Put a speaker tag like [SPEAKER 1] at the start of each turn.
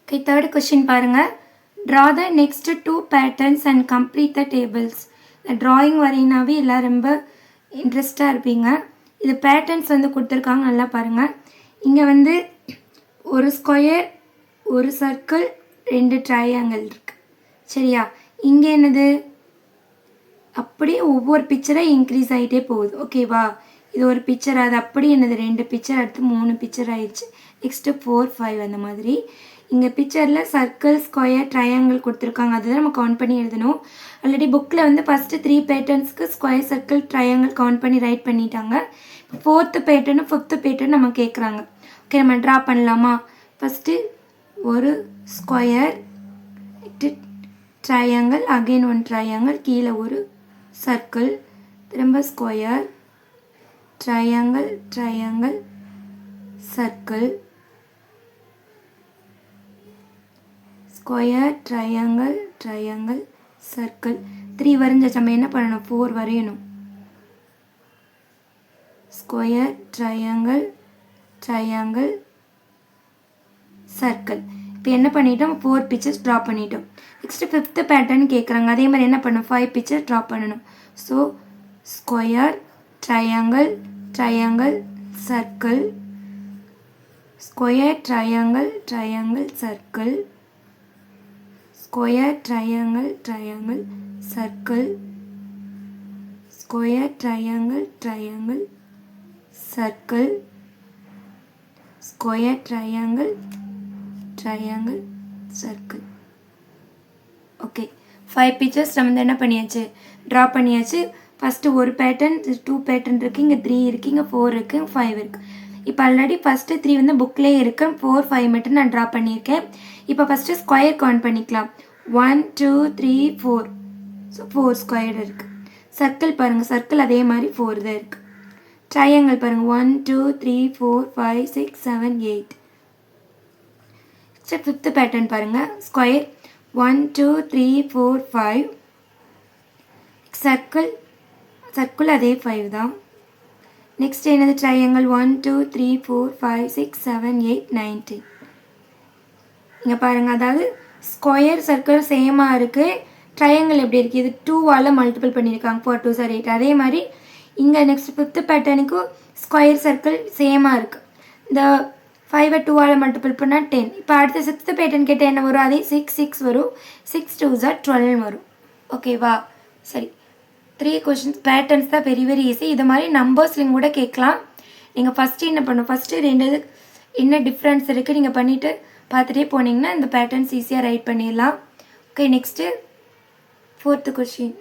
[SPEAKER 1] Okay, third question பாருங்க. Draw the next two patterns and complete the tables. Drawing வரையினாவே எல்லாம் ரொம்ப இன்ட்ரெஸ்டாக இருப்பீங்க. இது பேட்டர்ன்ஸ் வந்து கொடுத்துருக்காங்க, நல்லா பாருங்கள். இங்கே வந்து ஒரு ஸ்கொயர், ஒரு சர்க்கிள், 2 ட்ரையாங்கிள் இருக்குது. சரியா? இங்கே என்னது? அப்படியே ஒவ்வொரு பிக்சராக இன்க்ரீஸ் ஆகிட்டே போகுது. ஓகேவா? இது ஒரு பிக்சர், அது அப்படி என்னது 2 பிக்சர், அடுத்து 3 பிக்சர் ஆயிடுச்சு. நெக்ஸ்ட்டு 4, 5 அந்த மாதிரி. இங்கே பிக்சரில் சர்க்கிள், ஸ்கொயர், ட்ரையாங்கிள் கொடுத்துருக்காங்க. அதுதான் நம்ம கவுண்ட் பண்ணி எழுதணும். ஆல்ரெடி புக்கில் வந்து ஃபஸ்ட்டு 3 பேட்டர்ன்ஸ்க்கு ஸ்கொயர், சர்க்கிள், ட்ரையாங்கிள் கவுண்ட் பண்ணி ரைட் பண்ணிட்டாங்க. 4th பேட்டர்னும் 5th பேட்டர்ன் நம்ம கேட்குறாங்க. ஓகே, நம்ம ட்ரா பண்ணலாமா? ஃபஸ்ட்டு ஒரு ஸ்கொயர், ட்ரையாங்கிள், அகெயின் 1 ட்ரையாங்கிள், கீழே ஒரு சர்க்கிள், திரும்ப square, triangle, triangle, circle, square, triangle, triangle, circle. 3 வரைஞ்சாச்சு. நம்ம என்ன பண்ணணும்? 4 வரையணும். Square, triangle, triangle, circle. இப்போ என்ன பண்ணிட்டோம்? 4 பிக்சர்ஸ் ட்ரா பண்ணிட்டோம். நெக்ஸ்ட்டு 5th பேட்டர்ன் கேட்குறாங்க. அதே மாதிரி என்ன பண்ணணும்? 5 பிக்சர் ட்ரா பண்ணணும். So square, triangle, triangle, circle, square, triangle, triangle, circle, square, triangle, triangle, circle, square, triangle, triangle, circle, square, triangle, triangle, circle. Okay, 5 pictures நம்ம வந்து என்ன பண்ணியாச்சு? ட்ரா பண்ணியாச்சு. ஃபஸ்ட்டு ஒரு பேட்டர்ன், 2 பேட்டர்ன் இருக்குது, இங்கே 3 இருக்குது, இங்கே 4 இருக்குது, 5 இருக்குது. இப்போ ஆல்ரெடி ஃபஸ்ட்டு 3 வந்து புக்லேயே இருக்குது, 4, 5 மட்டும் நான் ட்ரா பண்ணியிருக்கேன். இப்போ ஃபஸ்ட்டு ஸ்கொயர் கவுண்ட் பண்ணிக்கலாம். 1, 2, 3, 4. ஸோ 4 ஸ்கொயர் இருக்குது. சர்க்கிள் பாருங்கள், சர்க்கிள் அதே மாதிரி 4 தான் இருக்குது. ட்ரையாங்கிள் பாருங்கள், 1, 2, 3, 4, 5, 6, 7, 8. நெக்ஸ்ட் 5th பேட்டர்ன் பாருங்கள். ஸ்கொயர் 1, 2, 3, 4, 5. சர்க்கிள், சர்க்கிள் அதே 5 தான். நெக்ஸ்ட் என்னது? ட்ரையாங்கிள் 1, 2, 3, 4, 5, 6, 7, 8, 9, 10. இங்கே பாருங்கள், அதாவது ஸ்கொயர், சர்க்கிள் சேமாக இருக்குது. ட்ரையாங்கிள் எப்படி இருக்குது? இது 2வால் மல்டிபிள் பண்ணியிருக்காங்க. 4, 2 are 8. அதே மாதிரி இங்கே நெக்ஸ்ட் 5th பேட்டர்னுக்கும் ஸ்கொயர், சர்க்கிள் சேமாக இருக்குது. இந்த 5 2வால் மல்டிபிள் பண்ணால் 10. இப்போ அடுத்த 6th பேட்டர்ன் கேட்டால் என்ன வரும்? அதே 6, 6 வரும். 6 2s are 12 வரும். ஓகேவா? சரி, 3 கொஷின்ஸ் பேட்டர்ன்ஸ் தான் வெரி வெரி ஈஸி. இது மாதிரி நம்பர்ஸ்லையும் கூட கேட்கலாம். நீங்கள் ஃபஸ்ட்டு என்ன பண்ணணும்? ஃபஸ்ட்டு 2 என்ன டிஃப்ரென்ஸ் இருக்குது நீங்கள் பண்ணிவிட்டு பார்த்துட்டே போனீங்கன்னா இந்த பேட்டர்ன்ஸ் ஈஸியாக ரைட் பண்ணிடலாம். Okay, next 4th question.